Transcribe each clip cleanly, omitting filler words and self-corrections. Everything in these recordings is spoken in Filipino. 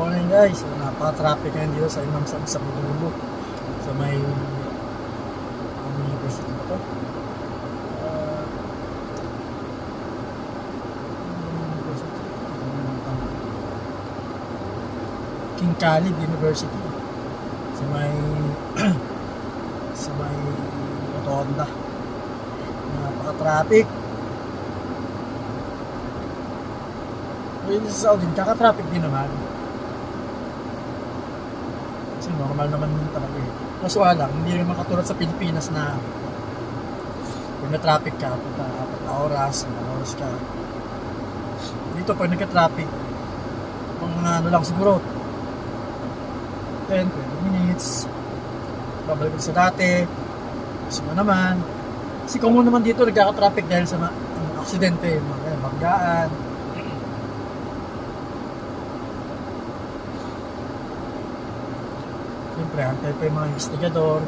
morning guys. So, napaka-traffic ngayon dito sa Imam sa Budulo. So may university ba to? King Khalid University. Sa may sa may Rotonda. Napaka-traffic. Yung sa Saudi, kaka-traffic din naman. Kasi normal naman yun talaga eh. Mas wala, hindi naman katulad sa Pilipinas na pag na-traffic ka, 4 na oras, 5 oras ka. Dito pag nagka-traffic, mga ano lang siguro, 10-20 minutes. Babalik sa dati. Kasi naman. Kasi kung naman dito nagkaka-traffic dahil sa aksidente, mga banggaan. Siyempre, hantay pa yung mga investigador.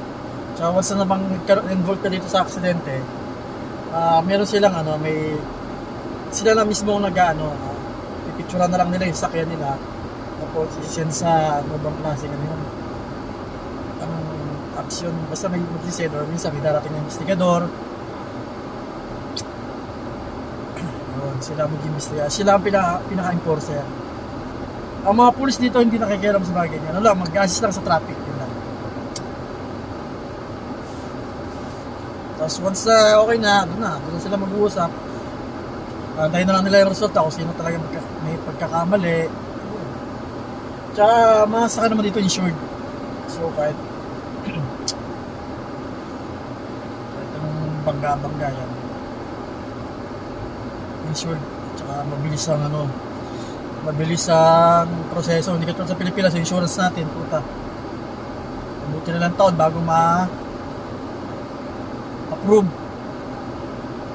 Tsaka once na bang involved ka dito sa aksidente, meron silang sila na mismo pipicturean na lang nila yung sakyan nila. Tapos isisend sa bang klase yun. Anong action, basta may mag-send or minsan may darating na investigador. Yun, sila mag-investiga. Sila ang pinaka-enforcer. Ang mga pulis dito hindi nakikialam sa bagay niya. Ano lang, mag-assist lang sa traffic. Yun lang. Tapos once okay na, doon sila mag-uusap. Antayin na lang nila yung resulta kung sino talaga may pagkakamali. Tsaka masaka naman dito insured. So kahit anong bangga yan. Insured. Tsaka mabilis ang proseso. Hindi katulad sa Pilipinas, yung insurance natin, puta. Mabuti na lang taon bago ma-approve.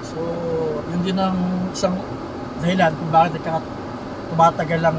So, yun din ang isang dahilan kung bakit tumatagal lang